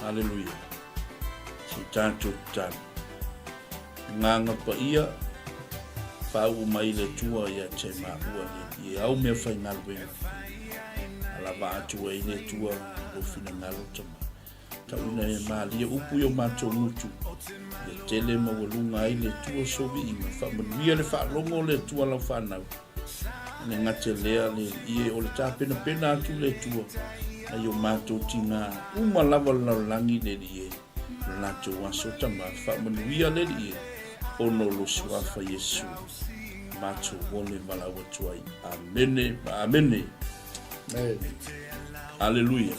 Haleluia. Si tātou tāna. Nganga pa ia, whau mai le tua ia te maua ni. Ia au mea whai ngaluenga. Ala wa atua i le tua o fina ngalo tama. Tauna e maalia upu i o mātou ngutu. Ia tele mawalunga i le tua sovi inga. Whamanuia le whaalongo le tua lau whanau. Ne ngate lea le ie o le tāpena pena atu le tua. Na i o mātou tina uma lava laulangi le ie. Nato waso tama whamanuia le ie. Ono lo suafa Yesu. Mātou wole malawa tuai. Amene, amene. Haleluia.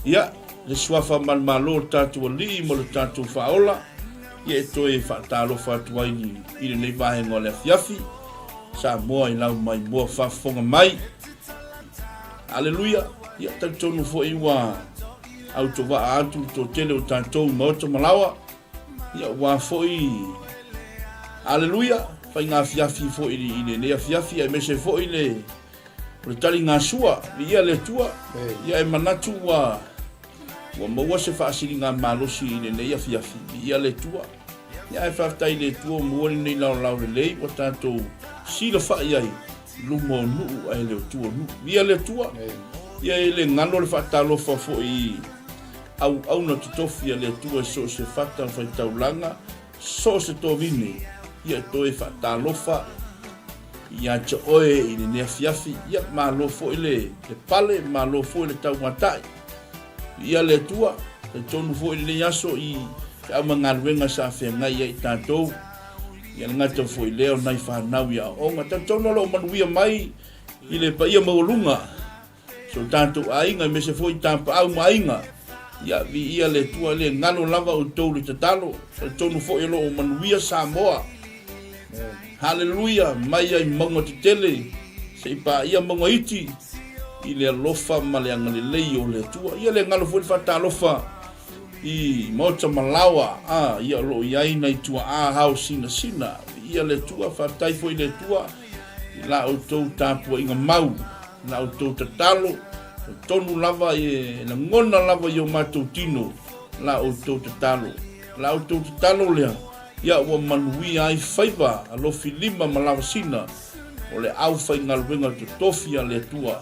Ia, le suafa malmalo tātou li mo le tātou whaola. Ia e toe whaatalo whaatuai ni i le nei vahenga le afiafi. Sa moa i lau mai moa whafonga mai. Haleluia. Ia tautonu fo iwa au to wa atu to tele o tātou maota malawa. Ia wa fo i. Haleluia. Whai ngā afiafi fo i le nei afiafi. Ai mese fo i le tali ngā sua. Ia le tua. Ia e manatu wa maua se whaasiri ngā malosi i le nei afiafi. Ia le tua. Ia e whaftai le tua muori nei lau le lei. Wa tātou sila whai ai. Lumo nuu ai leo tua nuu. Ia le tua. Ia e le ngano le whaatalofa fo i au na tutofi le tua so se whata whai taulanga. So se tō vini. Ia toe whaatalofa. Ia te oe i le nea fiafi. Ia malo fo i le pale. Malo fo i le tau matai. Ia le tua. Te tonu fo i le yaso i au mangaruenga sa whengai ai tātou. Ia ngata fo i leo nai whanau ia onga. Ta tonu lo manuia mai i le pa ia maulunga. So tātou ainga me se fo i tāmpa au mainga. Ia vi ia le tua le ngano lava o tau le tatalo. Ta tonu fo i lo o manuia Samoa. Haleluia. Mai ai maunga te tele. Se ipa ia maunga iti. I le alofa ma le anga le lei o le tua. Ia le ngano fo i whata alofa. I mota malawa. Ia lo iai nei tua hao sina sina. Ia le tua whatai fo i le tua. I la o tau tāpua inga mau. La o tau tatalo. Tonu lava e na ngona lava i o mātou tino. La o tau tatalo. La o tau tatalo lea. Ia ua manui ai whaiva. Alo filima malawa sina. O le au whai ngaluenga to tofia le tua.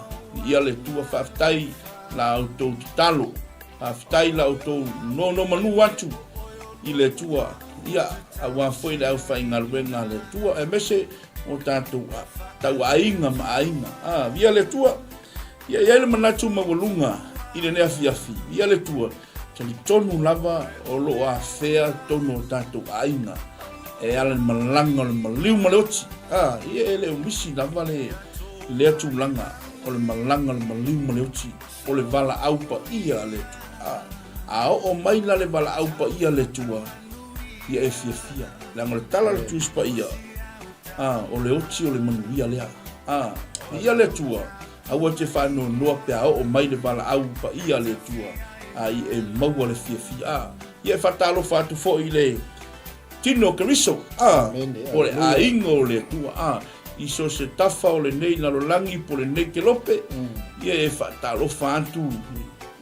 Ia le tua whaftai. La o tau tatalo. Whaftai la o tau no manu atu. I le tua. Ia a ua whai le au whai ngaluenga le tua. E mese o tātou tau ainga ma ainga. Ia le tua. Ia le manatu mawalunga. I le nea fiafi. Ia le tua. Tani tonu lava o lo a whea tonu o tātou ainga. E ala malanga le maliu maleoti. Ia le umisi lava le atu langa. O le malanga le maliu maleoti. O le vala aupa ia le tua. A o mai la le vala aupa ia le tua. Ia e fiafia. Langa le tala le tuispa ia. O le oti o le manuia lea. Ia le tua. Aua te whanau noa pia o mai le vala aupa ia le tua. I e maua le fiafia. Ia e whatalo whatu fo i le tino kariso. O le ainga o le tua. I so se tafa o le nei lalolangi po le nei ke lope. Ia e whatalo whatu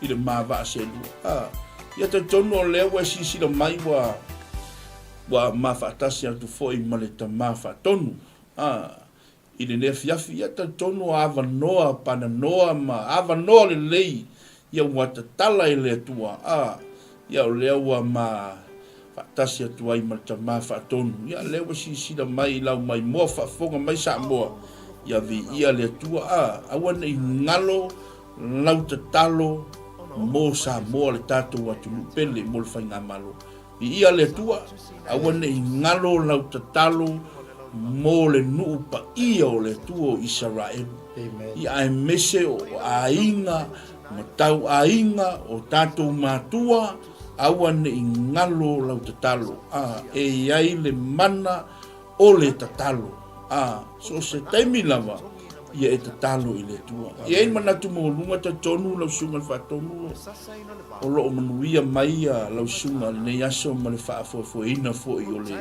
i le mawa se lua. Ia te tono o lea wa sisi la mai wa mawhatasi atu fo i maleta mawhatonu. I le nea fiafi ia te tono awa noa pana noa ma awa noa le lei. Ia wata tala i le tua. Ia o lea wa ma whatasi atu ai maleta mawhatonu. Ia lea wa sisi la mai lau mai moa whafonga mai sa moa. Ia vi ia le tua. Awana i ngalo lau te talo mo sa moa le tātou atu lupele mo le whainga malo. Ia le tua. Awana i ngalo lau te talo mo le nuu pa ia o le tua o Israel. Ia e mese o ainga, matau ainga o tātou mātua, awane i ngalo lau tatalo. E iai le mana o le tatalo. So se taimi lava, ia e tatalo i le tua. Ia e manatu mo lunga ta tonu lau sunga le whatonu. O loo manuia mai lau sunga le nei aso ma le whaafoefoeina fo i o le.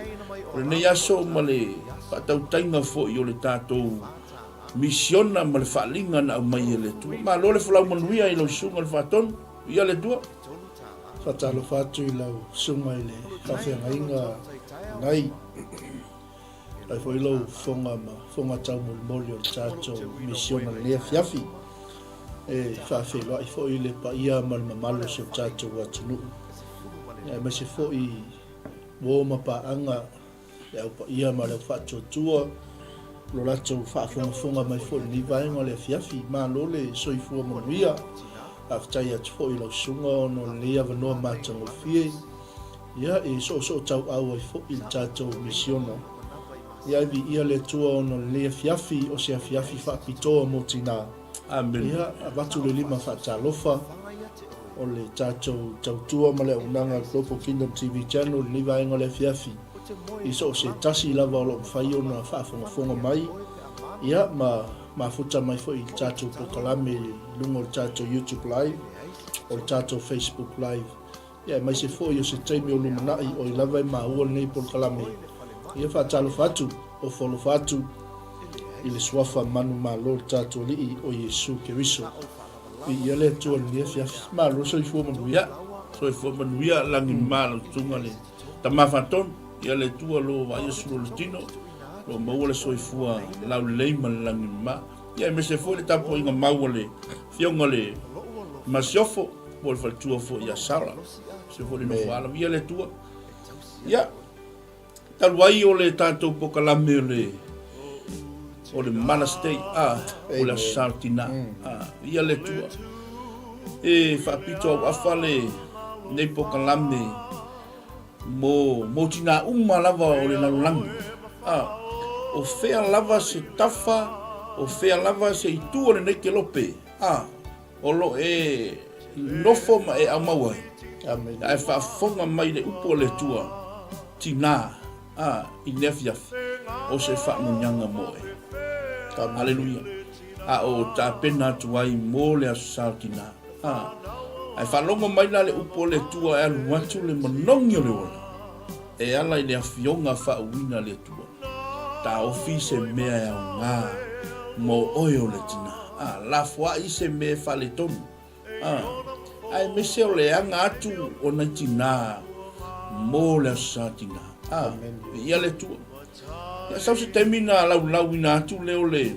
O le nei aso ma le whatautainga fo i o le tātou misiona ma le whaalinga na au mai e le tua. Ma lo le whalau manuia i lau sunga le whaatonu, ia le tua. Whatalo whatu i lau sunga i le whawhianga inga ngai. Ai fo i lau whonga tau moli o tātou misiona lea fiafi. E whawhiloa i fo i le pa ia malo se tātou atunu. E mai se fo i wōma pa anga e au pa ia ma le whatotua. Lo lato whaafonga mai fo ni vaenga le fiafi. Ma lo le soifua manuia. Aftai atu fo i lau sunga ono lea vanoa mātango fie. Ia e so tau au ai fo i tātou misiona. Ia vi ia le tua ono lea fiafi o se fiafi whaapitoa mo tina. Amen. Ia watu le lima whaatalofa o le tātou tautua ma le unanga Global Kingdom TV channel ni vaenga le fiafi. I so se tasi lava o lo mwhai o na whaafonga mai. Ia ma futa mai fo i tātou pokalame lungo o tātou YouTube live o tātou Facebook live. Ia mai se fo i o se teimi o lumanai o i lava i ua nei pokalame. Ia whaatalo fatu o folo fatu i le suafa manu malo tātou li o Yesu Keriso. I ia le tua lia fiafi malo so i fua manuia. So i fua manuia langi malo tunga le tamafatonu. Ia le tua lo wa Yesu lo tino. Lo maua le so i fua lau leima langi ma. Ia me se fua le tapo inga maua le fionga le masiofo. Mo le faltua fo ia sara. Se fua le no wala. Ia le tua. Ia. Taluai o le tātou pokalame o le manastei. O le sartina. Ia le tua. E whaapito au afa le nei pokalame. Mo tina lava o le nalulangi. O fea lava se tafa, o fea lava se itu o le neke lope. O lo e nofo ma e amawai. E whaafonga mai le upo le tua. Tina, i nefiafi. O se whaamunyanga mo e. Hallelujah. O ta pena tuai mo le asal tina. Ai whalonga mai la le upo le tua e alu watu le manongi o le ola. E ala i le awhionga whauina le tua. Ta ofi se mea e au ngā mo oio le tina. La fua i se mea whale tonu. Ai mese o le anga atu o na tina mo le asa tina. Ia le tua. Ia sau se temina lau ina atu leo le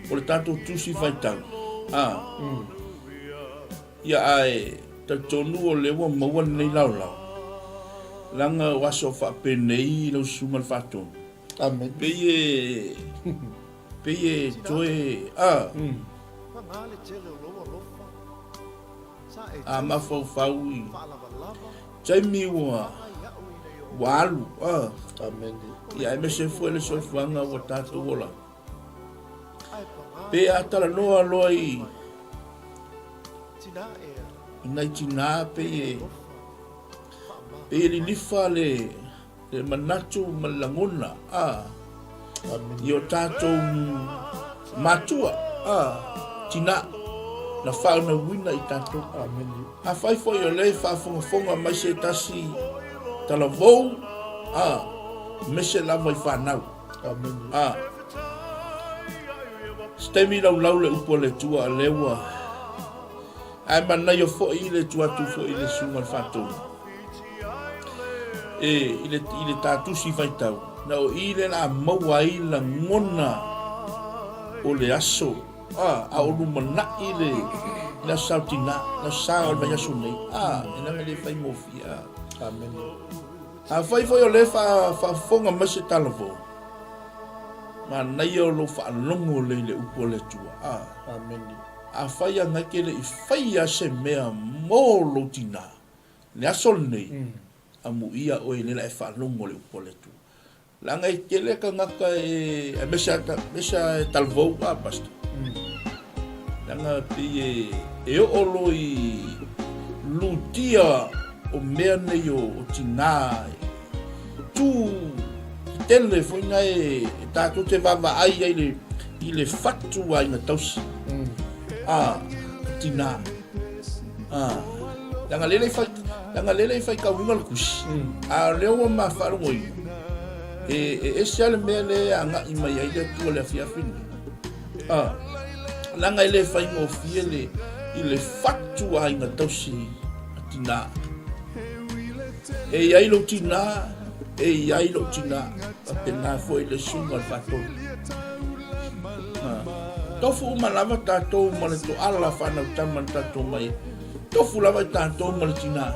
o le tato tusi whaitau. Ia ai tautonu o lewa maua nei lau. Langa waso whaapenei lau sunga whaatonu. Amen. Peye toe. Mafau faui. Taimi walu. Amen. Ia me se fue le soifanga o tato ola. Pe atala noa loi. Inai tina pe li nifa le manatu malangona yo tato matua tina na fauna wina i tato a fai foi o le fa fonga mai se tasi tala vou me se lava i fanau stemi lau le upo le tua lewa ai mana yo fo i le tua tu fo i le sunga fatu ile tatu si vai tau na o ile la maua i la ngona o le aso a o lumana ile la sautina la sao vai aso nei ina le fai mofia amen a fai foi o le fa fonga mase talavo ma na yo lo fa longo le upo le tua amen a fai anga kele i fai a se mea mo lotina le aso nei amu ia o ele la fa longo le upo le tua langa i kele ka ngaka e mesa talvo basta langa pe e o lo i lutia o mea nei o tina tu telefona e tato te vava ai ile fatu ai na tausi tina langa lele fai ka winga kusi a leo ma faru ngoi e siale mele anga I mai ai le tua le fiafini langa ile fai mo fiele ile fatu ai nga tausi atina e ai lo tina apena foi le sunga fatu tofu malava tato mal to alla fana taman tato mai tofu lava tato mal tina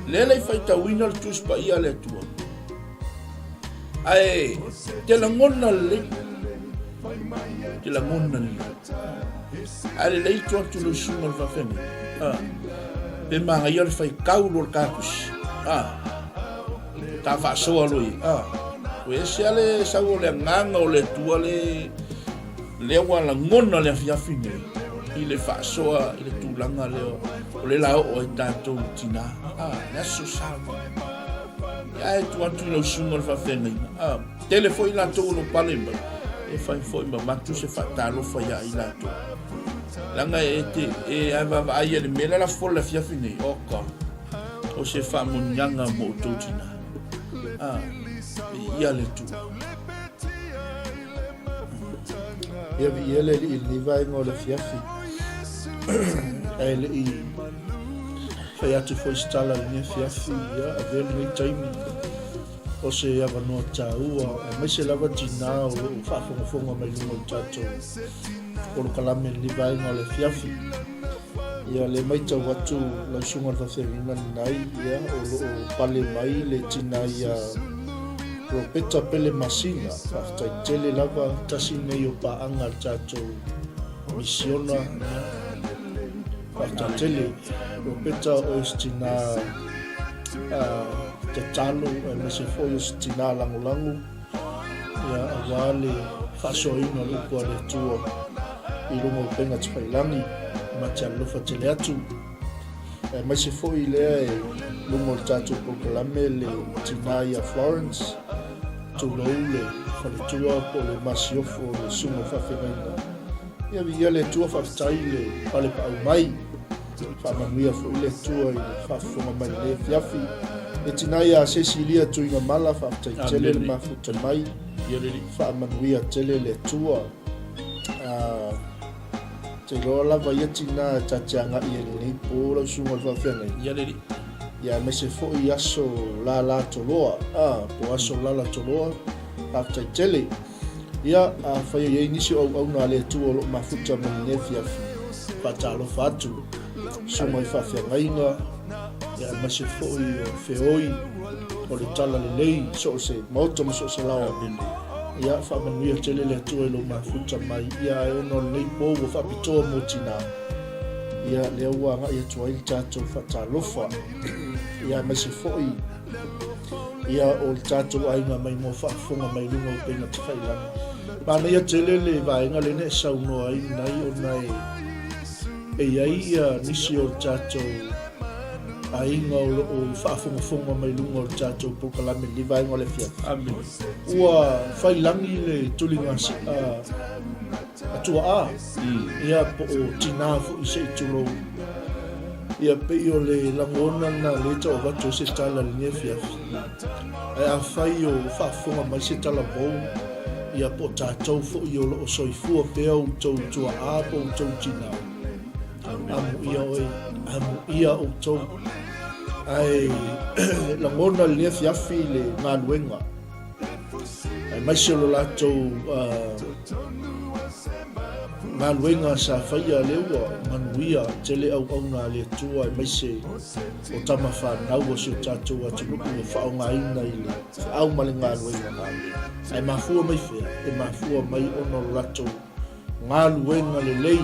lele fai ta winner tus pa ia le tua ai te la ngona le ale le tu tu lo sunga fa femi pe manga ia fai kaulo kakus ta fa so lui o ese ale sa o le nganga o le tua le wala ngona le fiafine ile fa so ile tulanga le o le la o tato tina na so sa ya tu lo sunga fa femi telefone la to no palema e fai foi ma tu se fa talo fa ya ila to langa e ava ai le mela la folla fiafine oka o se fa munyanga mo to tina ia le tu ia vi ele il vai no le fiafi ele I fai atu foi stala le fiafi ia ave le taimi o se ava no taua me se lava tina o fa fonga mai no tato o lo kalame le vai no le fiafi ia le mai tau watu la sunga fa femina nai ia o pale mai le tina ia Ropeta pele masina, faftai tele lava tasine yo pa anga tato misiona, faftai tele ropeta oestina te talo mese foi oestina langu ya awale faso ino lupo ale tua ilungo penga tspailangi macha lofa tele atu mese foi le lungo tato proclame le tina ya Florence Tulole, falitua po le masiofo le sunga whawhengaina. Ia vi le tua whawhtai le pale pa au mai, whamanuia fo ile tua I le whawhonga mai le fiafi. E tinai a Cecilia tuinga mala whawhtai tele le mafuta mai, whamanuia tele le tua. Te roa lava ia tina tatianga I le nipo la sunga whawhengaina. Ya mese fo I aso la toloa po aso la toloa after tele ya fa ye inisi au na le tu lo mafuta me fiafi patalo fatu so mai fa ngaina ya mese fo I feoi o le tala le lei so se moto so se la ya fa manuia tele le tu lo mafuta mai ya ono le po fa pito motina ya le wa nga ya tu ai tato fatalo fa ia mese foi ia o tato ai mai mo fa fonga mai lungo pena tfailani mana ia telele vai nga le sa uno ai nai o nai e ia nisi o tato ai nga o fa fonga mai lungo tato proclame li vai nga le fia amen ua failani le tulinga atua ia po tina fu se tulo ia pe o le langona na le tau watu se tala le fiafi. E a whai o whaafonga mai se tala bou, ia po tātou fo I o lo soifua pea o tau tua apo o tau tina. Amu ia o tau. Ai langona le fiafi le ngā luenga. Ai mai se lo latou ngā luenga sa whaia leua manuia tele au na le tua mai se o tama whanau o se tātou atu luku o whao ngā ina I le au male ngā luenga ngā luenga. Ai mafua mai whea, e mafua mai ono lato ngā luenga le lei.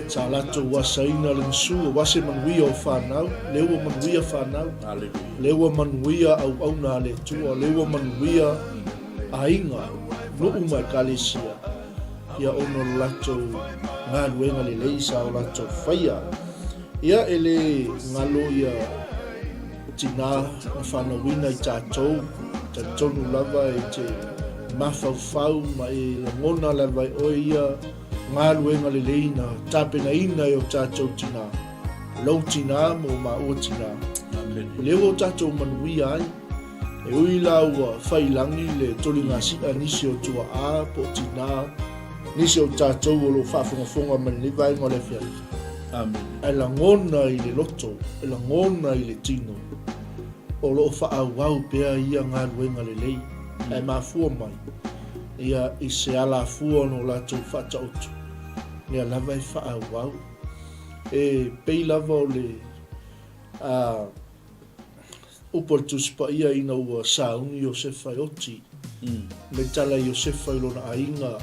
Sa lato wasaina le nsua, wase manuia o whanau, leua manuia whanau, leua manuia au na le tua, leua manuia a inga, no umai kalesia. Ia ono lato ngā luenga le leisa o lato whaia. Ia ele ngalo ia tina na whanawina I tātou, tātonu lava e te mawhauwhau ma e langona lava o ia ngā luenga le leina, tāpena ina o tātou tina. Lau tina mo ma o tina. Leo o tātou manuia ai, E ui la ua whailangi le toli ngasi a nisi o tua a po tina nisi o tātou o lo whaafongafonga mani vai ngole fia. Amen. Ai la ngona i le loto, ai la ngona i le tino. O lo whaawau pea ia ngā ruenga le lei. Ai mafua mai. Ia i se ala fua no la tau whata otu. Ia lava i whaawau. E pei lava o le upo tuspa ia ina ua saungi o se whai oti. Me tala i o se whai lona ainga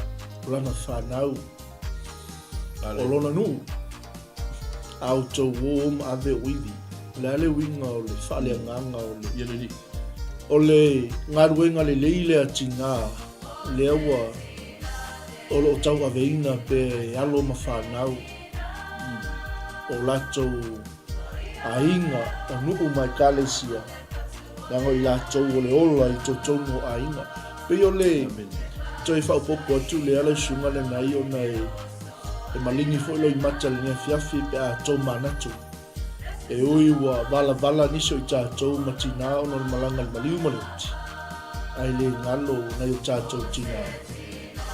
lana whanau. O lona nuu. Au tau wōm ave uivi. Le ale winga o le whale nganga o le Ia o le ngaruenga le leile ati ngā le awa o lo tau aveina pe alo ma whanau o latou ainga o nuku mai kalesia lango i latou o le ola i totono ainga pe o le toi whaupopo atu le ala sunga le nai o nei e malingi fo lo i mata le nea fiafi pe a tau manatu e ui wa vala niso i tātou matina o nor malanga le maliu maleuti ai le ngalo na i tātou tina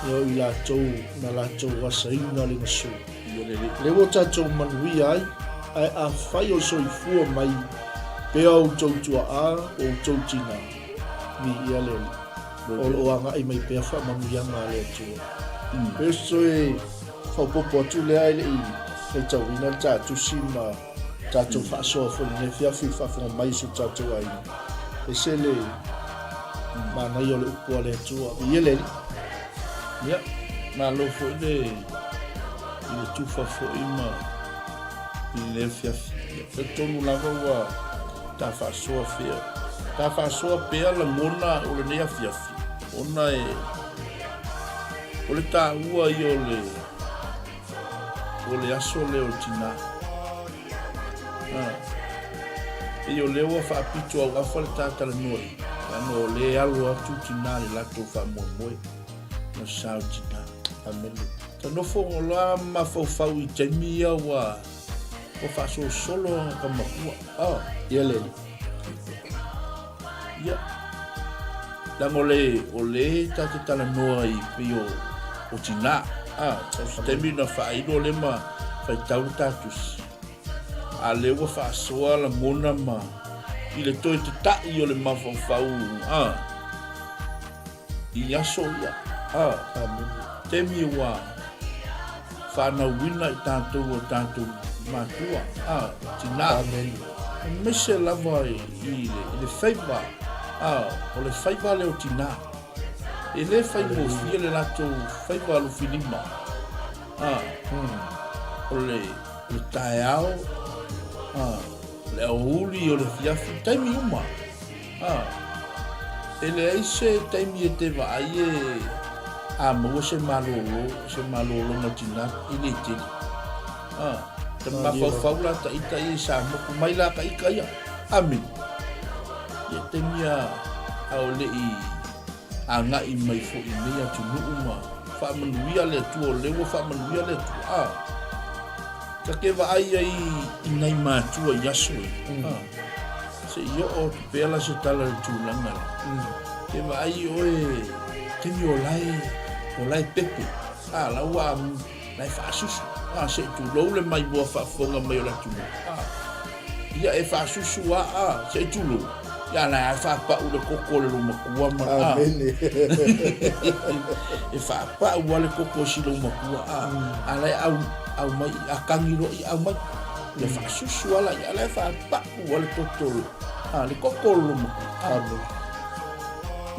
e o i latou wasa ina le ngasu le wo tātou manui ai a whai o soifua mai pe au tautua a o tau tina ni ia le o anga i mai pe wha manuianga le atua pe so e whaupopo atu le ai le i e tau ina tātou sima tātou whaasoa whoni ne whiawhi whaafonga mai so tātou ai. E se le mānai o le upua le atua. I ele li. Ia, nā lo fo i le tufa fo i ma i le whiawhi. E tonu lava ua tā whaasoa whia. Tā whaasoa pēa la ngona o le nea whiawhi. Ona o le tā ua i o le aso le o tina. E o leo a whaapito au afa le tātara noi. Ano o le alu atu tina le lato wha moe no sao tina. Amelu. Ta nofo o la ma fau i taimi ia wa o whaaso solo ka makua. Ia leli. Ia. Lango o le tātara noi pi o tina. Taimi na whaaido le ma whaitau tātusi. A lewa whaasoa la ngona ma i le toi te tai o le mawhawhau i aso ia temi wa whanau wina i tātou o tātou mātua tina mese lava i le whaiva o le whaiva leo tina e le whaiva fia le lato whaiva alu whinima o le tae ao le auli o le fiafi taimi uma e le aise taimi e te vai e a maua se malolo na tina i le tini te mawhawhau la ta ita i sa moku mai la ka ika ia amin e taimi au le i a nga i mai fo i mea tu nuuma whaamanuia le tu o lewa whaamanuia le tu ka ke va ai i nei mātua i aso se i o te pēla se tala le tūlanga ke va ai oe temi o lai pepe la ua lai whaasusu se tu lou le mai bua whaafonga mai o la tūlu ia e whaasusu se tu lou ia lai whaapau le koko le lumakua ma e whaapau le koko si lumakua lai au mai a kangiro i au mai le whaasusu ala i ala e whaapau ale totoro le kokolo mo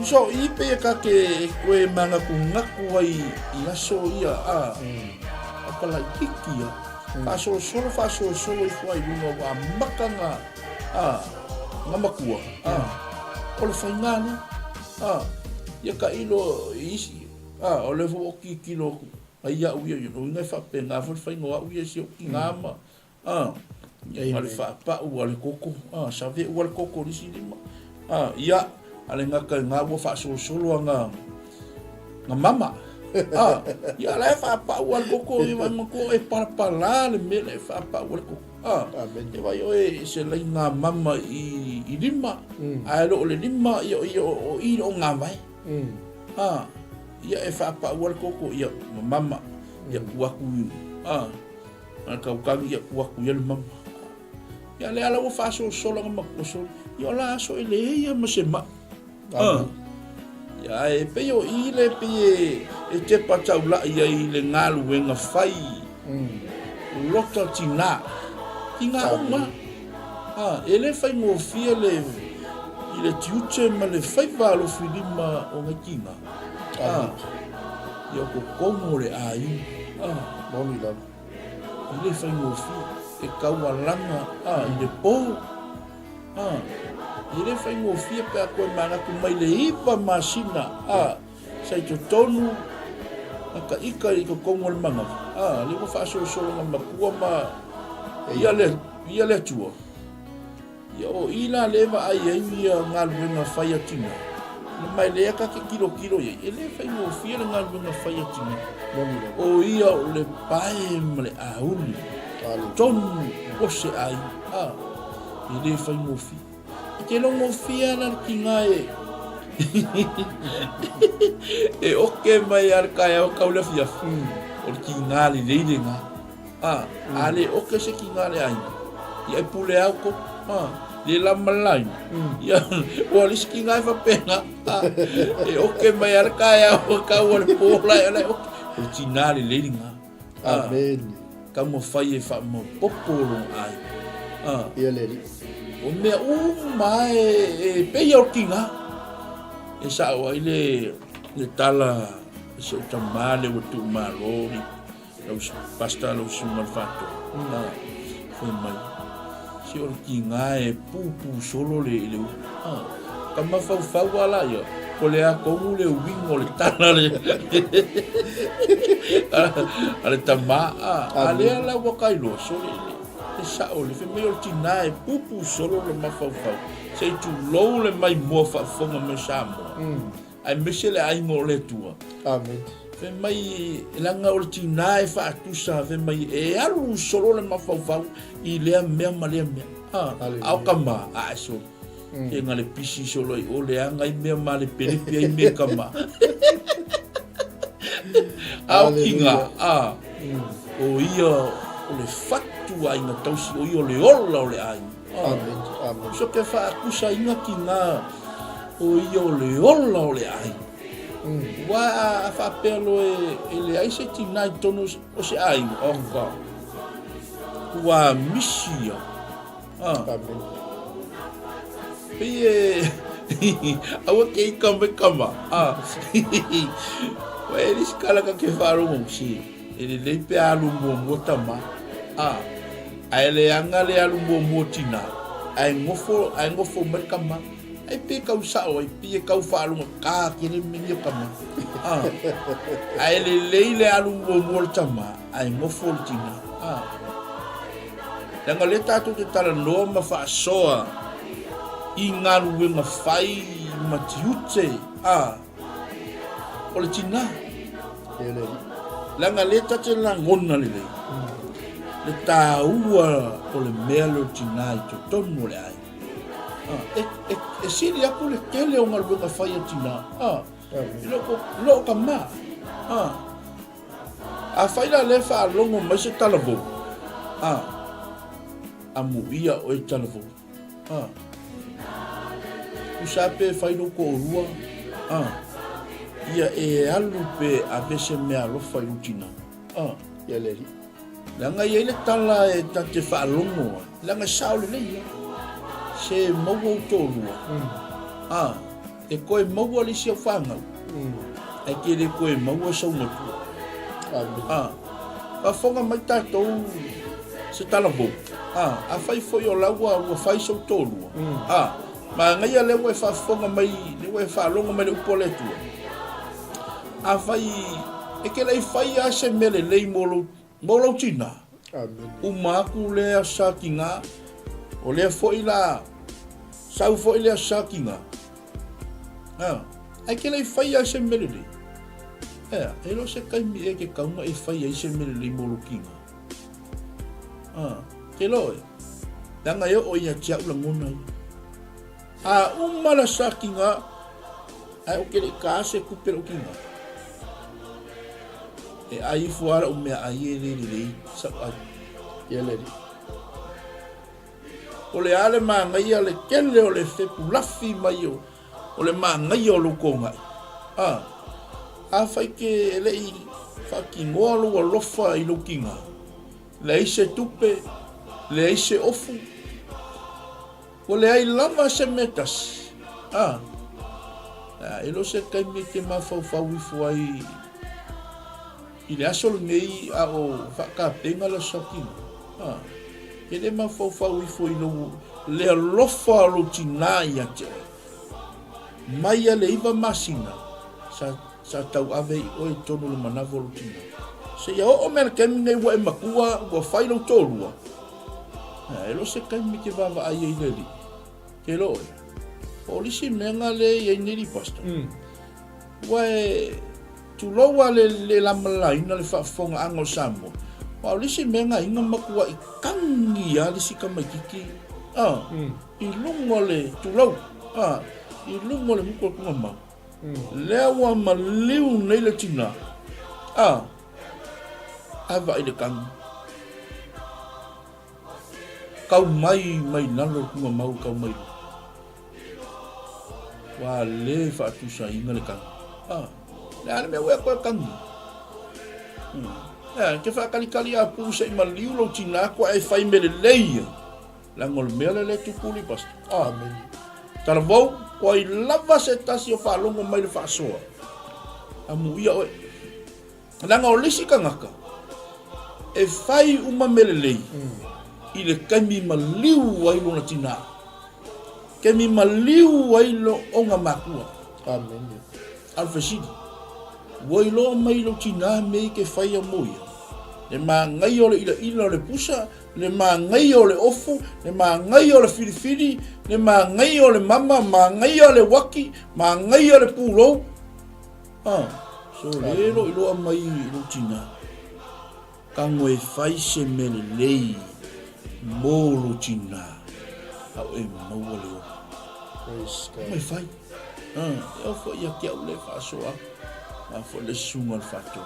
so i pe ka ke koe manga ku ngaku ai i aso ia apala kiki ia whaasolo i fuai lunga wa makanga ngamakua o le whaingane ia ka ilo isi o le fo ki kilo ai ia uia no ngai fa pe nga fo fa ngoa uia si o ki ngama ale fa pa u ale koko sa ve u ale koko ni si lima ia ale nga ka nga wo fa solo nga mama ia ale fa pa u ale koko i ma ko e para le me le fa pa u ale koko e vai o e se lai nga mama i i lima ai lo le lima ia o nga mai ia e whaapa ua le koko ia mama ia kuaku kau ia kuaku ia le mama ia le ala ua whaasosola nga makosol ia la aso e le ia ma se ma ia e pe o i le pe e te patau la ia i le ngalu e nga whai lota tina ki ngā unga e le whai ngofia le i le tiute ma le whai walo whilima o ngai kinga ia ko kongo le ai moni la i le whai ngofia e kaua langa i le pō i le whai ngofia pe a koe mangaku mai le ipa masina sai to tonu aka ika i ko kongo le manga le ko whaasosolo nga makua ma ia le tua ia o ila lewa ai ia ngā luenga whai atina le mai le aka ke kilo ia e le whai ngofia le ngā luenga whai atina o ia o le pae ma le auli tonu ose ai i le whai ngofia ke lo ngofia na ki ngā e oke mai ar kai o kaula fia o ki ngā li leile ngā ale oke se ki ngā le ai ia pule au ko le la malai ia o lis ki ngā fa pena e oke mai ar kai o kaula pola ele o ki ngā li leile ngā amen ka mo fai e fa mo popolo ai ia le o mea mai e pe o ki ngā e sa o le tala se o tamale o tu marori os pasta lo sumal fato foi mai se o ki nga e pupu solo le kama fa wala yo ko le a ko le wingo le tala le ale tama ale la wa kai lo so le sa o le fe me o ki nga e pupu solo le ma fa sei tu lo le mai mo fa fonga me samo ai mesele ai mo le tua amen fe mai langa o tina e fa tu sa fe mai e alu solo le ma fa i le me ma le me au kama so e ngale pisi solo i o le anga i me ma le pelipi i me kama au kinga o ia o le fatu ai na tausi o ia le ola o le ai amen so ke fa kusa inga ki nga o ia o le ola o le ai wa fa pelo e le ai se ti nai tonu o se ai o ka wa misia amen pe awa ke kama wa e skala ka ke faro mo si e le pe alu mo tama ai le anga le alu mo tina ai ngofo merkama ai pe kau sao ai pe kau falu ka kini minyo kama ai le alu mo tama ai ngofo tina Yang le tatu te tala no ma fa soa i ngalu ma fai ma tiute o le tina ele langa le tatu la ngona le le taua o le melo tina i to tono le ai e sili aku le kele o ngalu ma fai tina lo kama a fai la le fa longo ma se tala bo amu ia o e talafo usape fai no ko rua ia e alu pe a vese me alo fai utina ia le langa ia le tala e tate fa longo langa saule le ia se mau to rua e koe mau ali se fanga e ke le koe mau so mo pa fonga mai tatou se talafo a fai foi o laua o fai so tolu ma ngai le we fa fonga mai le we fa longa mai le poletu a fai e ke le fai a se mele le molo tina uma ku le a sakinga o le foi la sau foi le a sakinga e ke le fai a se mele le e lo se kai mi e ke kaunga e fai a se mele le molo kinga ke loe langa yo o ia tia ula ngona A umala sakinga ai o kele ka se kupe o kinga. E ai fuara o mea ai le sa ai. Ele. O le ale ma ngai ale kele o le fepu lafi mai o le ma ngai o lo konga. A fai ke le i faki ngolo o lofa i lo kinga. Le ise tupe, le ise ofu. O le ai lava se metas. E lo se kai me ke mafau ai i le aso ngei a o whakapenga la sakinga. E le mafau i lo le alofa lo tinai a te oi. Mai a le iwa masina sa tau ave i oe tonu le manavo lo tinai. Se ia o mea kemi ngai wa e makua wa whai lau tōrua. E lo se kai me ke wawa ai e leli. Ke lo e. O lisi menga le i neri pastor. Wa e tuloa le lamalaina le whaafonga ango Samoa. Wa o lisi menga inga makua i kangi a lisi kamakiki. I lungo le tulau. I lungo le mukua kunga mau. Lea wa maliu nei le tina. Ava i le kangi. Kau mai nalo kunga mau kau mai. Wa le whaatusa inga le kangi. Le ane mea wea koe kangi. Ke whakali a pusa i maliu lo tina koe e whai mele leia. Langol mea le tukuli pastor. Amen. Tala vau, koe i lava se tasi o whaalongo mai le whaasoa. Amu ia oe. Langa o lisi ka ngaka. E whai uma mele lei. I le kaimi maliu wailo na tina. Kaimi maliu wailo o ngā makua. Amen. Alfasidi. Wailo mai lo tina mei ke whai a moia. Le mā ngai o le ila le pusa, le mā ngai o le ofu, le mā ngai o le whiriwhiri, le mā ngai o le mama, mā ngai o le waki, mā ngai o le pūrou. So lero i loa mai i lo tina. Kango e whai se mele lei, mō lo tina. Au e maua leo. Praise God. Mai whai. Eo fo ia kia ule whaasoa. Fo le sunga le whaato.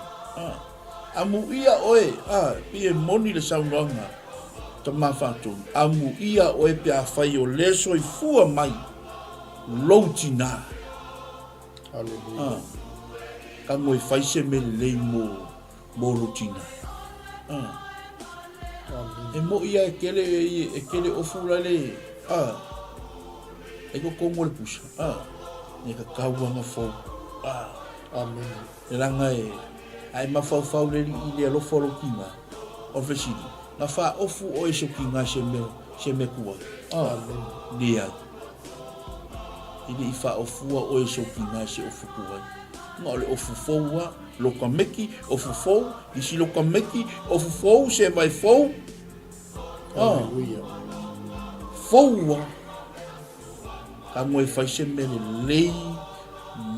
Amu ia oe, pie moni le saunanga. Ta mawhaato. Amu ia oe pe a whai o leso i fua mai. Lou tina. Hallelujah. Kango e whai se mele lei mō lo tina. E mo ia e kele ofura le. E ko kongo le pusa. E ka kauanga fau. Amen. E langa e ai mafau le i le alofo lo kinga. O fesidi. Na fa ofu o eso kinga se me kua. Amen. Dia. Ili fa ofu o eso kinga se ofu kua. Nga le ofu foua, lo kameki, ofu fou, isi lo kameki, ofu fou, se vai fou. Hallelujah. Foua. Kango e fai se mele lei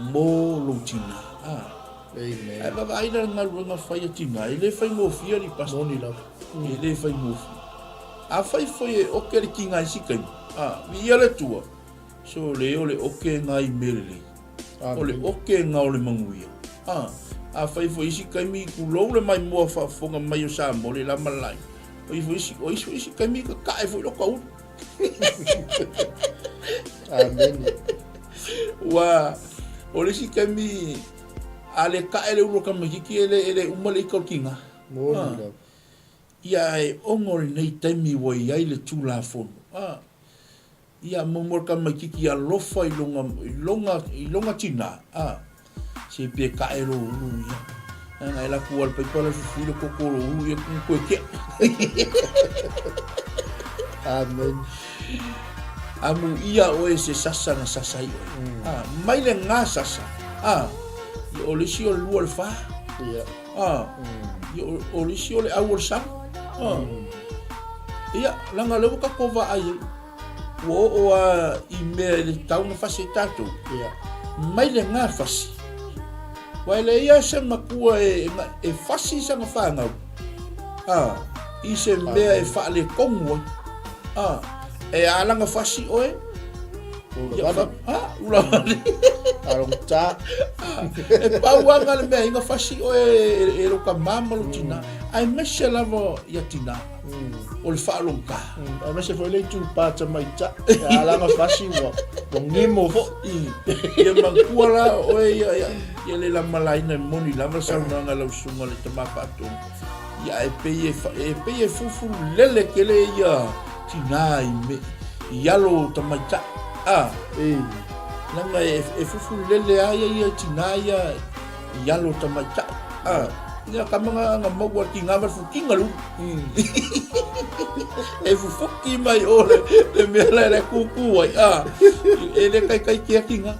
mō lo tina. Amen. Ai baba aina nga runga fai a tina. E le fai ngofia ni pastor. Moni love. E le fai ngofia. A fai foi e oke le kinga isi kai. Vi ia le tua. So le ole oke ngai mele lei. Ole oke nga ole manguia. A fai foi isi kai mi kulou le mai mua whafonga mai o Samoa le lama lai. O isi kai mi ka kae foi lo kau. Amen. Wa ole isi kai mi ale kae le ulo kamakiki ele umale ikau kinga. Moni love. Ia e ongore nei taimi wai ai le tūla fono. Ia momor kamakiki a lofa i longa tina. Se pe kae lo ulu ia. Nga e la kual paipala fufuile kokoro ulu ia koe kia. Amen. Amu ia oe se sasa na sasa i oe. Mai le ngā sasa. I olisi o lua le wha. I olisi o le au o le sama. Ia, langa lewa ka kova ai. Wo i mea le tauna whase tātou. Mai le ngā whasi. Wai le ia se makua e whasi sanga whāngau. I se mea e wha le kongu. E alanga whasi oe. ula vale arong ta e pauanga le mea inga fasi o e roka mama lo tina ai mese lava ia tina o le whaalonga ai mese foi le tu pata mai ta e alanga fasi wa ngimo fo ia mangkua la o ia le la malaina moni lava saunanga lau sunga le tamapa atu ia e pei e fufu lele kele ia tina i me ialo tamaita langa e fufu lele ai ia tina ia ialo tamaita ia kamanga nga maua ki ngava fukinga lu e fufuki mai ole le mele le kuku ai e le kai kia kinga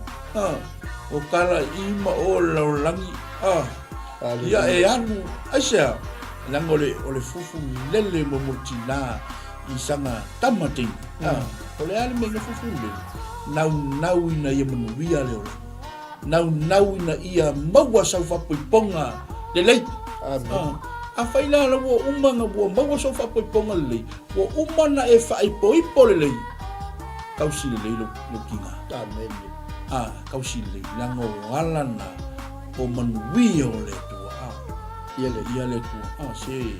o kala ima o laulangi ia e anu aisha langa ole fufu lele mo multina i sanga tamating ole ale me nga fufu lele nau ina ia manuia le ole nau ina ia maua sau fapoiponga le lei a faila la wo umanga wo maua sau fapoiponga le lei wo umana e faipoipo le lei kausi le lei lo kinga amen kausi le langa o alana o manuia ole tua ia le tua se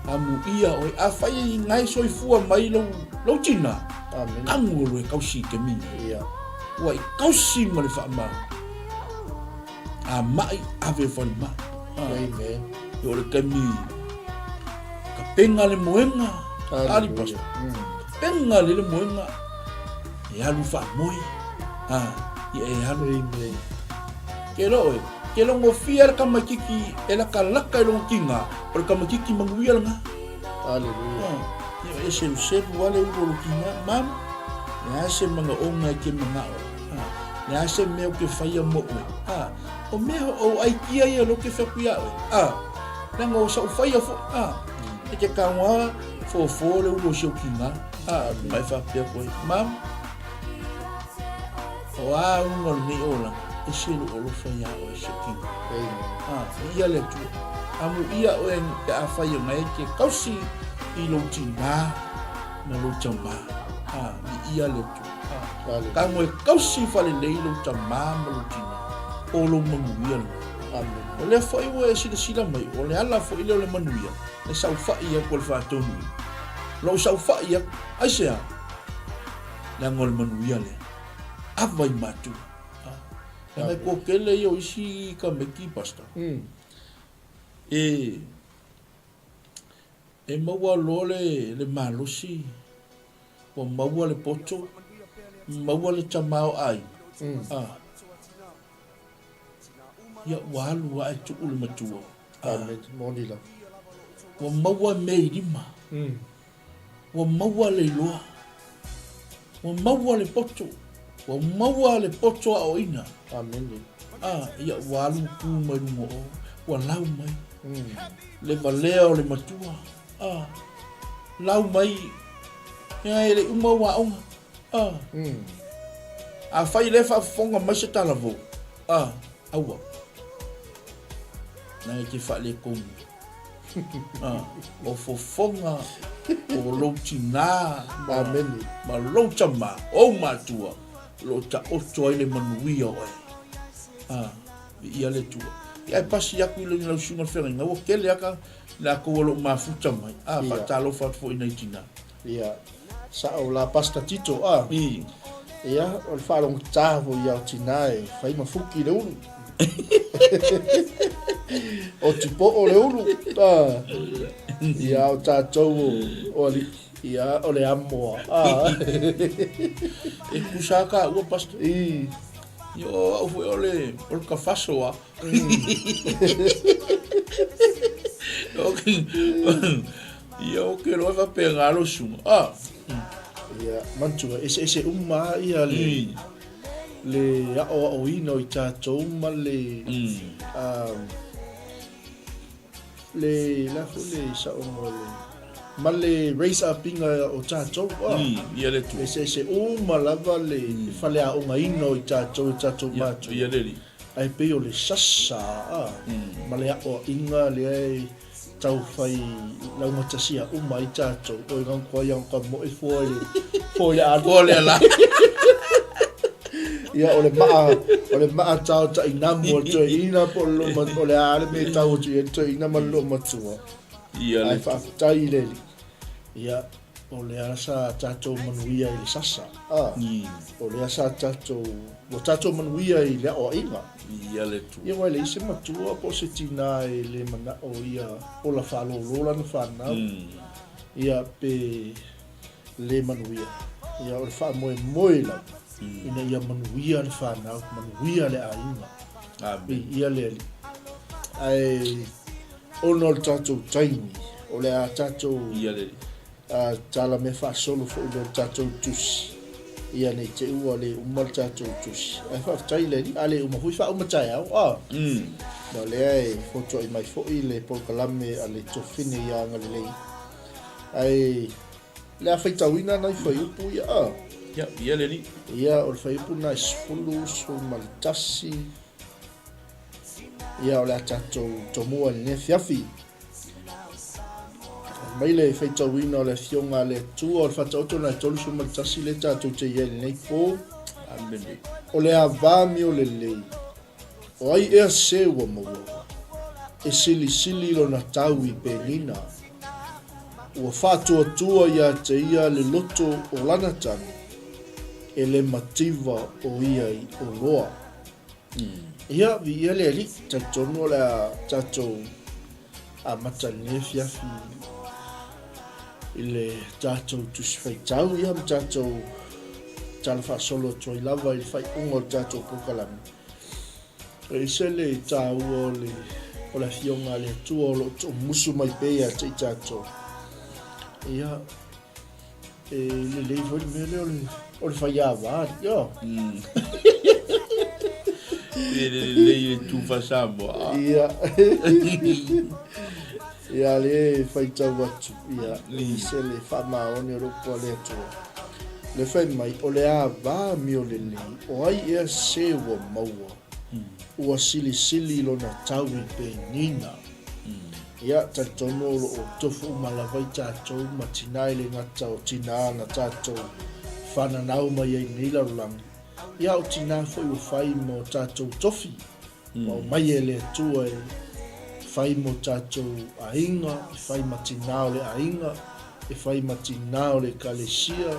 amu ia o a fai ngai soifua mai lo tina amen angu e kausi ke mi ia wai kausi mo le fa'ama mai ave fo ma amen yo le kami ka penga le moenga ali pas penga le moenga ya lu fa moi ya e halu amen ke lo ngo fiel ka makiki ela ka laka lo kinga por ka makiki manguia nga haleluya ya se wale lo kinga mam ya se manga onga ke manga ya se meo ke faia mo o meo o ai kia ia lo ke fakuia nanga o sa faia fo e ke kawa fo le lo se kinga mai fa pe ko mam o ngol ni ola e se lo faia o se kinga ia le tu amu ia o en a faia mai ke kausi i lo tina na lo chamba ia le tu ka mo kausi fale leilo tamama lo tina o lo manuia amen o le foi o sila mai o le ala foi le manuia le sau fa ia ko fa tonu lo sau fa ia asia la ngol manuia le avai matu na ko kele yo isi ka meki pasta e maua lole le malosi o maua le poto maua le tamao ai ia walu wa tu ul matua amen monila o maua mei lima o maua le loa o maua le poto o maua le poto a oina amen ia walu ku mai mo o lau mai le valeo le matua lau mai ia ele uma wa onga a fai le fa fonga mai se tala vo aua na ke fa le kom o fo fonga o lo tina amen ma lo chama o matua lo ta o toi le manuia o ia le tua ia pasi ya ku le lo sunga fenga o kele aka la ko lo mafuta mai fa talo fa fo ina tina ia sa o la pasta tito ia o fa long tavo ia tinai fai mafuki le ulu o tipo o le ulu ia o tatou o li ia o le amo e kusaka o pasta yo o foi ole o kafaso yo que lo va pegar lo sumo ia mantua ese umma ia le o ino i tatou ma le la fule sa o ma le raise up inga o tatou ia le tu ese umma lava le fale a unga ino i tatou ma ia le ai pe o le sasa ma le o inga le ai tau fai lau matasia umma i tatou o ngang ko yang ka mo e foi le a la ia ole maa tau ta ina mo to ina po lo ma ole ale me tau to ina ma lo ma tua Ia ai le fa tai le ia ole asa tato manuia i sasa ole asa tato mo tato manuia i le o inga Ia le tu. ia wale se matua po se tina e le mana o ia o la falo lola na fana ia pe le manuia ia o fa moe la ina ia manuia na fana manuia le ainga ia le ai ono tato taimi o le a tato Ia le. tala me fa solo fo le tato tus ia nei te ua le umal tato tus ai fa tai le ale uma hui fa uma tai au no le ai foto i mai fo i le por kalame ale to fine ia ngale le ai le a faita wina nai fa upu ia Ia le ni. ia o fa upu na sfulu so maltasi ia o le tato to mua ne fiafi mai le feita wina le fionga le tua o fatauto na tolu so maltasi le tato te ia nei po Amene. o le avami o le lei o ai ea se ua maua e sili lo na tau i penina ua fatuatua ia te ia le loto o lanatani e le mativa o ia i o loa ia vi ia le ali tatono le a tatou a matane fiafi i le tatou tusi faitau ia ma tatou tala whaasolo toi lava i whai ungo tatou pukalami. E se le tāua o le fionga le tua o lo musu mai pēia te i tatou. Ia, e le leivo le mele o le whai awa, ia. Le tu fa Samoa. Ia. Ia le whai tau atu, ia. I se le whamaoni o ropo le atua. Le fai mai o le a va mi o le lei o ai ea se ua maua ua sili lo na tau i pe nina ia tatono o tofu malavai tatou ma tina i le ngata o tina na tatou whananau mai ai nila rolangi ia o tina foi o fai mo tatou tofi o mai e le tua e fai mo tatou ainga fai ma tina o le ainga e fai ma tina o le kalesia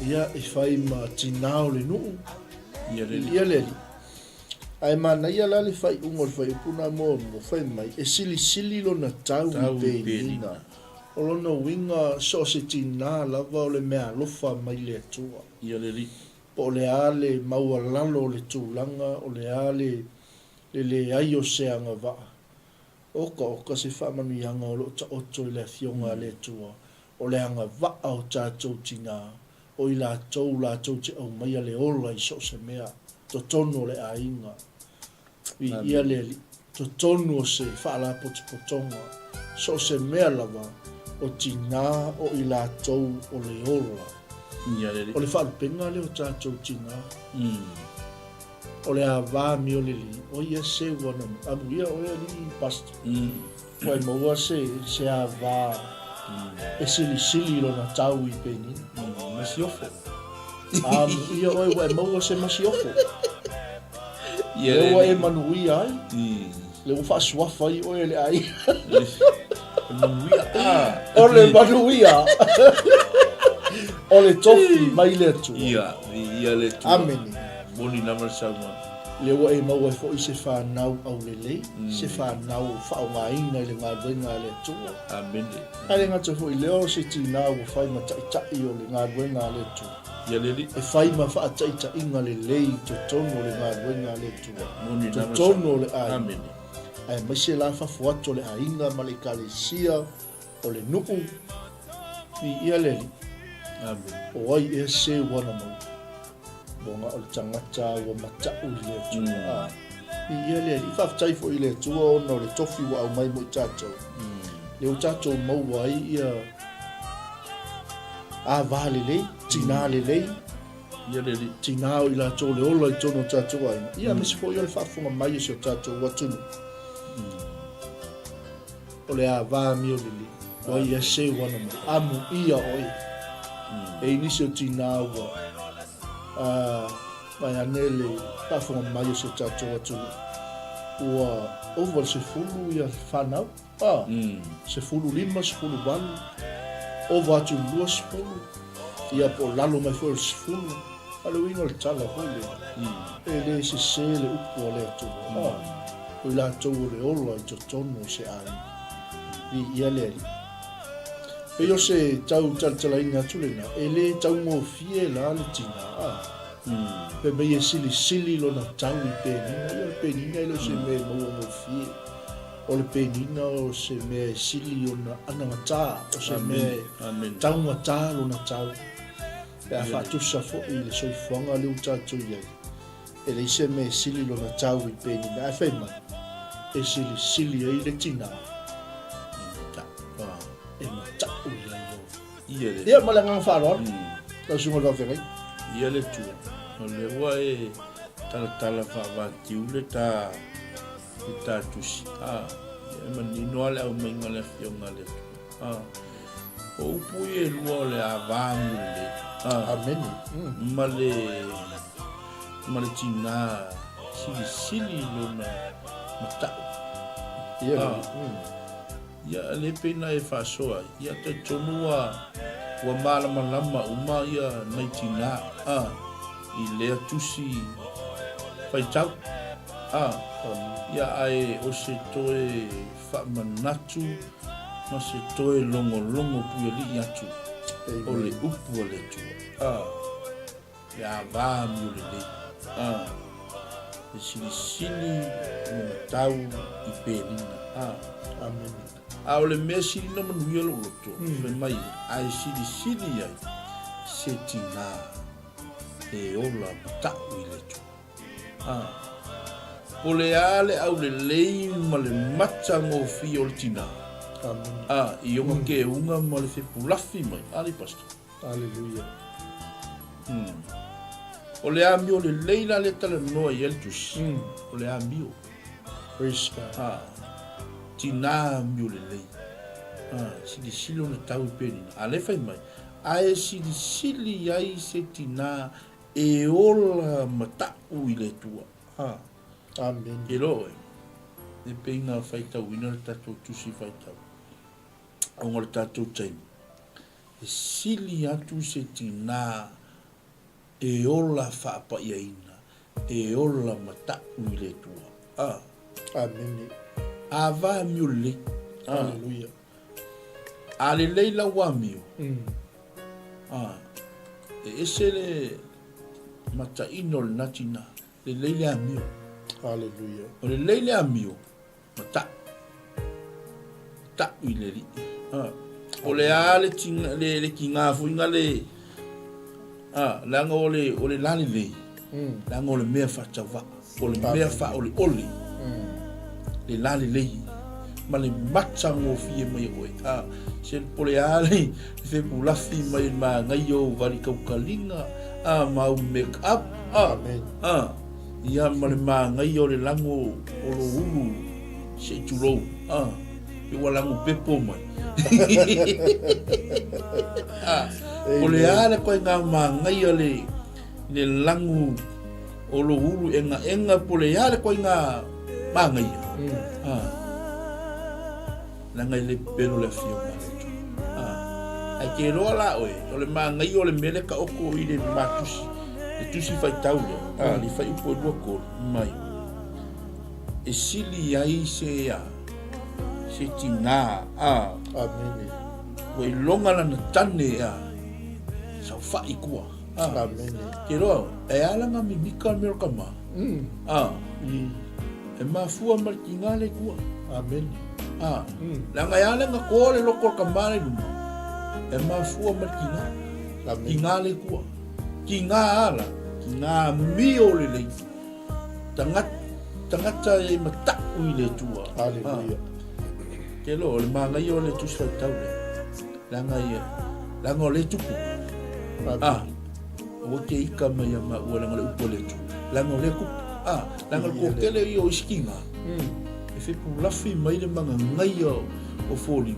ia e fai ma tinao le nuu ia le ai mana ia la le fai ungo le fai puna mo fai mai e sili lo na tau i penina o lona winga so se tina lava o le mea lofa mai le atua ia le po le ale maua lalo le tūlanga o le ale le ai o se anga vaa oka se whamanu ianga o lo ta oto i le fionga le atua o le anga vaa o tātou tina o i la tau te au mai le ola i so se mea to tono le ainga i ia le to tono se whaala potonga so se mea lava o tina o i la tau o le ola o le whaala penga le o tātou tina o le awa mi o le li o ia se wana amu ia o ia li pasta o e maua se awa e sili lo na tau i peni masiofo ia oi wa maua se masiofo ia wa e manui ai le ufa suafa i oi le ai o le manuia o le tofi mai le tu ia le tu ameni boni na marsauma le wa e maua fo i se fa nau au le se fa nau fa o mai na le ngawenga le tu amene ale ngata fo i leo se tina o fai ma tai o le ngawenga le tu ia le e fai ma fa tai inga le lei to tono le ngawenga le tu boni na to tono le ai amene ai ma se la fa fuato le ainga ma le kalesia o le nuku i ia le amene o ai e se wana mo bonga o tangata o mata o le tu i ia le i fa tai fo i le tu o no le tofi wa au mai mo tato le o tato mau ai ia a vale le tina le ia le tina o i la to le ola i tono tato ai ia me se fo i le fa funga mai se tato wa tunu o le a va mi o le o ia se wana mo amu ia oi e inisi o tina wa mai anele pa fonga mai se tato atu ua over se fulu ia whanau se fulu lima se fulu walu over atu lua se fulu ia po lalo mai fo se fulu alo inga le tala hole ele se sele upu ale atu o la tau le olo i to tono se ai vi ia le pe yo se tau tala inga tulena ele tau mo fie la le tina pe me ye sili lo na tau i pe ni lo se me mo fie o le pe ni o se me sili o na anangata o se me tau ngata lo na tau pe fa tu sa fo i le so fonga le uta tu ye ele se me sili lo na tau i pe ni na fe ma e sili ai le tina e mata o le ia malanga fa ro la sunga lo fe ia le tu o le ua e tala whaawati ule ta tusi e manino ale au mainga le fionga le tu o upu e lua le avangu le ameni ma le tina sili lona matau ia le pena e whasoa ia te tonua ua malama uma ia nei tina i lea tusi whaitau ia ai o se toe whaamanatu ma se toe longo pui ali atu o le upu o le tua ia vāmi o le lei e sili o matau i pēlina ameni a o le mea sili na manuia lo loto fe mai ai sili ai se tina e ola matau i le tu o le ale au le lei ma le mata ngō fi o le tina i onga ke unga ma le whepulafi mai ali pastor aleluia o le ami o le lei la le tala noa i eltus o le ami o praise God tina ami o le lei sili o le tau i penina a le fai mai ae sili ai se tina e ola matau i le tua amen e lo e penga fai tau ina le tatou tusi fai tau aunga le tatou taimi e sili atu se tina e ola whaapa ia ina e ola matau i le tua amen a va mi o le aleluia a le leila wa mi e ese le mata ino le natina le leile amio aleluia o le leile amio mata i le li o le ale tinga le kinga fuinga le langa o le lali le langa o le mea fatava o le mea fa o le oli le lali le ma le matcha ngo fie mai oe se pole ale fe pulafi mai ma ngai o vari kaukalinga mau make up amen ia ma le ma ngai o le lango o lo ulu se tulo e wala ngo pepo mai o le ale ko nga ma ngai o le lango o lo ulu enga pole ale ko nga ma ngai langa le pelo le fio ai ke roa la oe o le mangai o le mele ka oko i le matusi le tusi fai tau le li fai upo dua ko mai e sili ai se tina amen o i longa lana tane sa fai kua amen ke roa e alanga mi mika mero kama e mafua markinga le kua amen langa yale nga ko le loko kamare luma e mafua markinga ingale kua kinga ala kinga mio le tangata e mata i le tua aleluia ke lo le manga yo le tu sa tau le langa le tupu o ke ika mai ma o langa le upo le tu langa le ku langa ko kele yo iskinga e fe pulafi mai le manga ngai o foli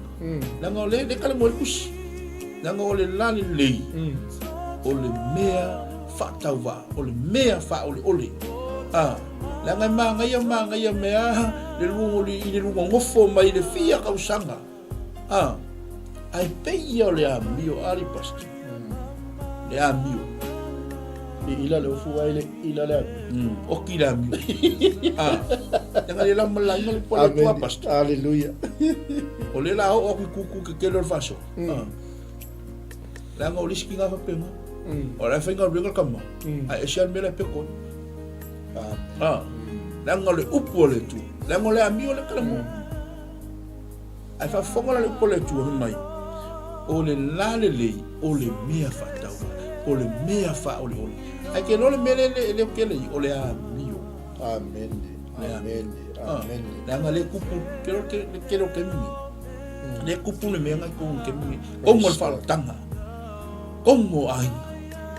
langa le kala mo kusi langa o le lali lei o le mea whatauwa, o le mea wha ole. La ngai manga ia mea, le lungo ngofo mai le fia kausanga. Ai pei o le amio, ari pasta. Le amio. Ila le ufu ai le ila le o ki le amio. Tanga le lama la inga le pola tua pasta. Hallelujah. O le la o kuku ke kelo le faso. La nga o liski nga fa penga. O la fenga o benga kama. Ai esian me le peko. La nga le upu o le tu. La nga le amio le kalamo. Ai fa fonga le upu o le tu mai. O le lale lei, o le mea fatau. O le mea fa o le ole. Ai ke no le mele le kele o le amio. Amen. Amen. Amen. La nga le kupu kelo ke mi. Le kupu le mea ko ke mi. O mo fa tanga. Kongo ai.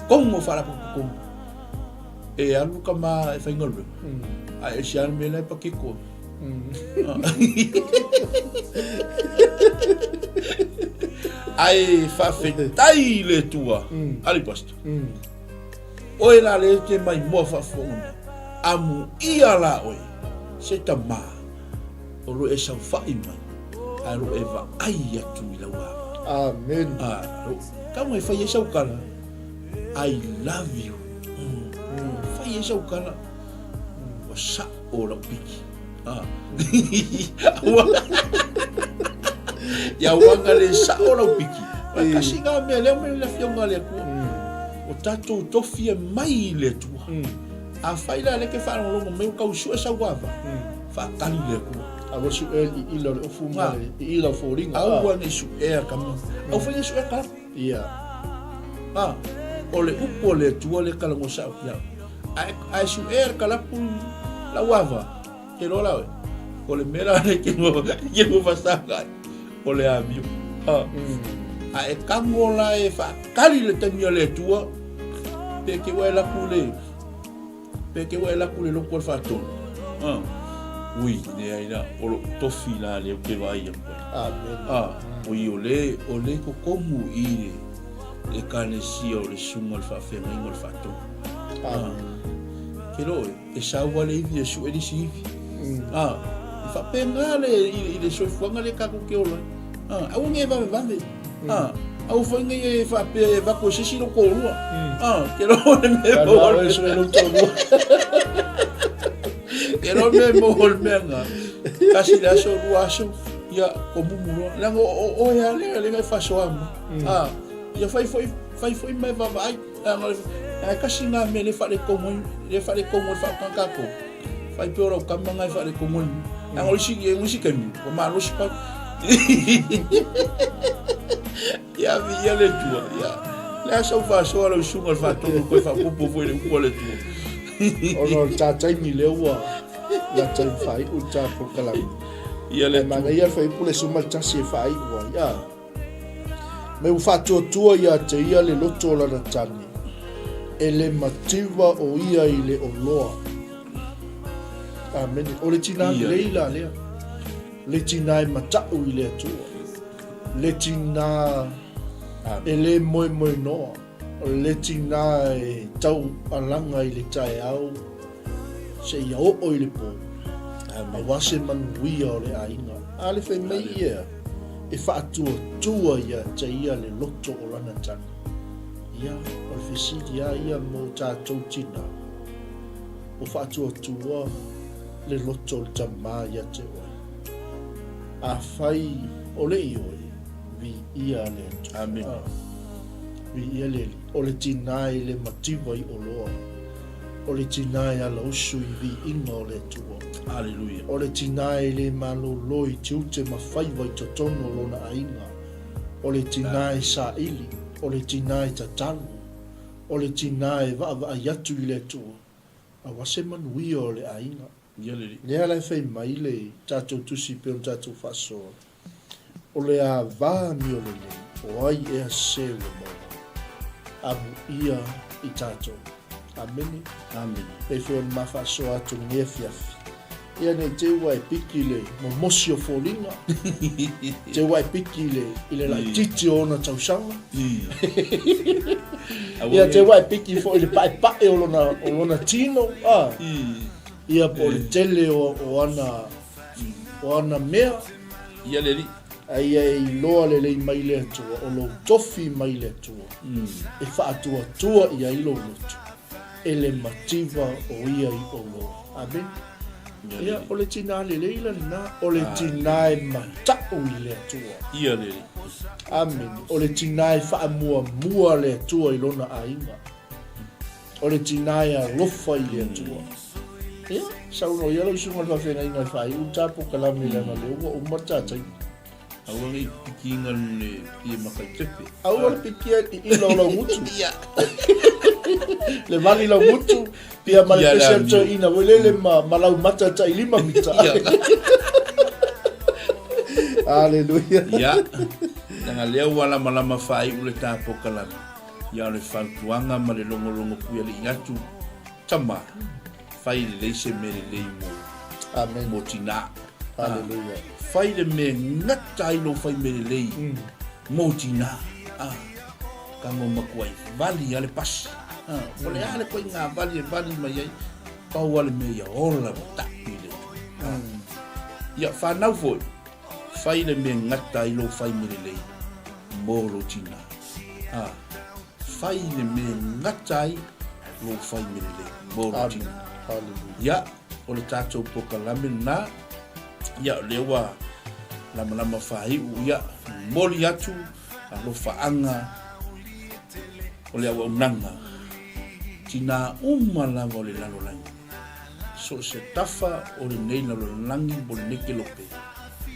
Kongo fa la ko. E alu kama e fa ngol. Ai sian me le pakiko. Ai fa fetai le tua. Ali pasta. O ela le te mai mo fa fonga. Amu ia la oi. Se ta ma. O lo e sa fa mai. A lo e va ai atu i la wa. Amen. Kama e fa yesa ukala. I love you. Fa yesa ukala. O sa o la piki. Ya wanga le sa o la piki. Kasi nga me le fionga le ku. O tato tofi mai le tua. A faila le ke fa longo me ka usu esa wava. Fa kali le ku. A wasu ila le ofu mai ila foringa. A wa ni su kama. O fa ni su ka. Ia. O le upo le tua le kala mo sa ya. Ai su kala pu la wava. Ke lo la. O le mera le ke mo fasanga. O le amio. A e kangola e fa kali le temio le tua. Peke wela kule. Peke wela kule lo kwa fato. Oui, ne aina o tofi la le ke vai. Amen. O le ko komu ile. Le kane si o le sunga fa fe ngol fato. Kero e sa wale i su e si. Fa pengale i so fuanga le ka ko ke ola. Au nge va. Au foi nge fa pe va ko sisi lo ko lua. Kero me bo eso lo todo. Kero me mo menga. Kasi la so ruaso ya como mulo. La o ya le fa so am. Ya foi me va vai. Kasi nga me le fa le como fa kankako. Fai poro kamanga fa le como. Ang olisi kami. O malos pa. Ya via le tua. Ya. La so fa so lo sunga fa to ko fa popo foi le ko le tua. O no tata mi le wa. La tata fai u tata po kala. Ya le manga ia fai pule suma tasi fai wa ya. Me u fa tua ya te ia le loto la na tani. Ele mativa o ia ile o loa. Amen. O le tina leila lea. Le tina e matau i le atua. Le tina ele moi noa. Le tina e tau alanga i le tae au. Se ia o i le po. A wase manuia o le ainga. A le fai mei ia. E wha tua ia te ia le loto o lana tani. Ia, o le fisiti ia mo tātou tina. O wha tua le loto le tamā ia te oe. A whai o le i oe, vi ia le atu. Amen. Vi ia le li. O le tinai le matiwa i o loa. O le tinai ala usu i vi inga o le atua. Hallelujah. O le tinai le malolo i tiute mawhaiwa i totono lona ainga. O le tinai sa ili. O le tinai tatalu. O le tinai va iatu i le atua. A wase manuia o le ainga. Lea lai fai mai le tātou tusi pe on tātou whasoa. O le a vā mi o le le, o ai ea se ua maua. Amu ia i tātou. Amene. Amen. Pei feo ni mawhasoa atu nge fiafi. ia nei te wai piki le mo mosi o fōlinga. Te wai piki le ile la titi o na tausanga. Ia te wai piki fo ile pae o lona tino. Ia po le tele o ana mea. Ia le li. Ai ai loa le mai le atua, o lo tofi mai le atua. E wha atua ia ilo lutu. E le mativa o ia i o loa. Amen. Ia o le tina le leila na, o le tina e matau i le atua. Ia le li. Amen. O le tina e wha mua le atua i lona ainga. O le tina e alofa i le atua. Ia, sauno ia lo isunga le whawhenga inga i whai, utapo kalame lana le ua umatatai. Aua ngai piki inga le pia makai tepe. Aua le piki i lau mutu. Ia. Le vali lau mutu, pia ma le pesemto ina, welele ma lau matata i 5 mita. Aleluia. Ia. Nanga lea wala malama whai ule tāpo kalame. Ia le whantuanga ma le longolongo kuia le ingatu. Tama. Whai le leise me le lei mo. Amen. Mo tina. Aleluia. Whai le me ngata ilo whai me le lei. Mo tina. Kango makuai. Vali ale pasi. Wale ale koe ngā vali mai ai. Pau ale me ia ola tapi le. Ia whanau foi. Whai le me ngata ilo whai me le lei. Mo lo tina. Whai le me ngata ilo whai me le lei. Mo lo tina. Ia, o le tātou poka lame na. Ia, lewa lama whahiu. Ia, moli atu. Alo whaanga. O le awa unanga. Tina lava o le lalolangi. So se tafa o le nei lalolangi mo le neke lope.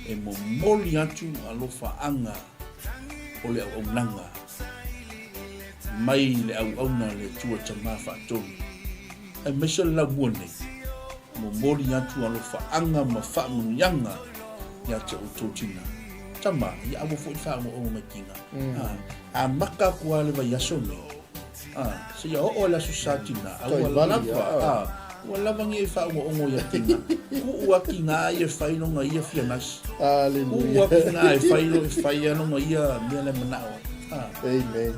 E mo moli atu alo whaanga. O le awa unanga. Mai le au auna le tua tama whaatoni. E mesa la buone mo mori atu alo whaanga ma whaamunianga ia te o tōtina. Tama, ia awo fo i whaamo o makinga. A maka kua le vai aso me. Se ia o la susatina. A ua lava. Ua lava nge i whaamo o ia kinga. Ku ua ki ngā ia whainonga ia whianasi. Ku ua ki ngā i whaino i whaianonga ia mea le manao. Amen.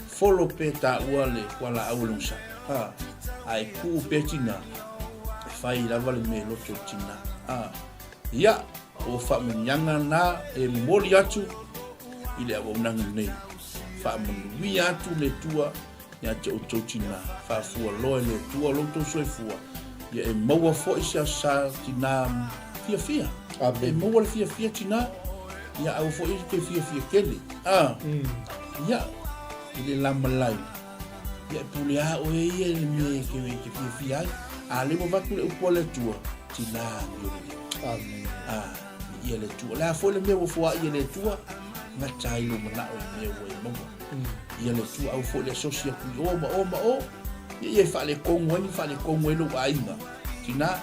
Folo pe ta ua le wala aulungsa. Ai ku petina fai lava le me loto tina. Ia o whaaminyanga na e mori atu i le awa unanga nei. Whaamui atu le tua ia te o tina. Whaafua loe le tua loto soe fua. Ia e maua fo i sa tina fia. E maua le fia tina. Ia au fo i ke fia kele. Ia i le lama lai. Ia pule a o e ia le me ke fia. A le mo vatu le upo le tua. Tina miore. Amen. Ia le tua. La fo le me o fua ia le tua. Nga tai lo mana o me o e mongo. Ia le tua au fo le asosia ku o ma o. Ia fa le kongo ni lo ainga. Tina.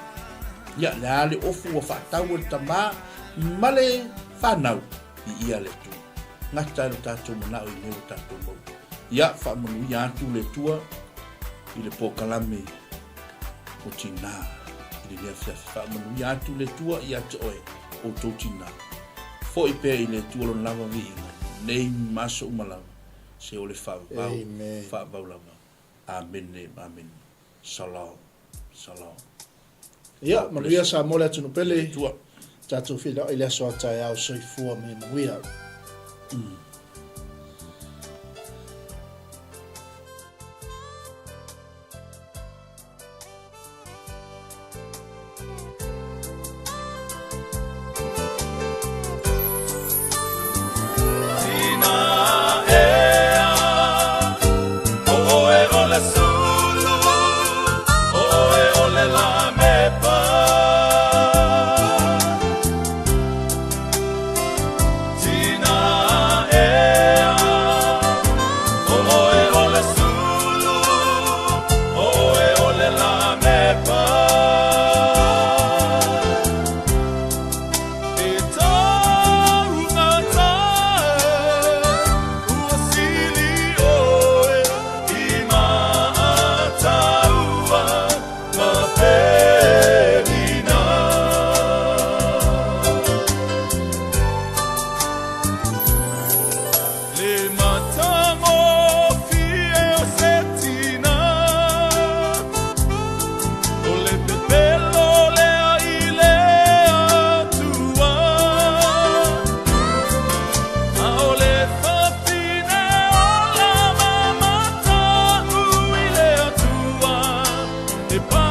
Ia la le ofu o fa tau e tama. Male whanau. Ia le tua. Nga tai lo tato mana o e me o tato mo. Ia fa manu ia atu le tua. I le pokalame. O tina. I le fa manu ia atu le tua ia te oe. O tō tina. Fo i pē i le tua lon lava viinga. Nei maso umalawa. Se o le whaavau lava. Amen. Amen. Salam. Ia, manuia sa mole atu no pele. Tua. Tātou whina i le aso atai au soifua me manuia. Tina Oh,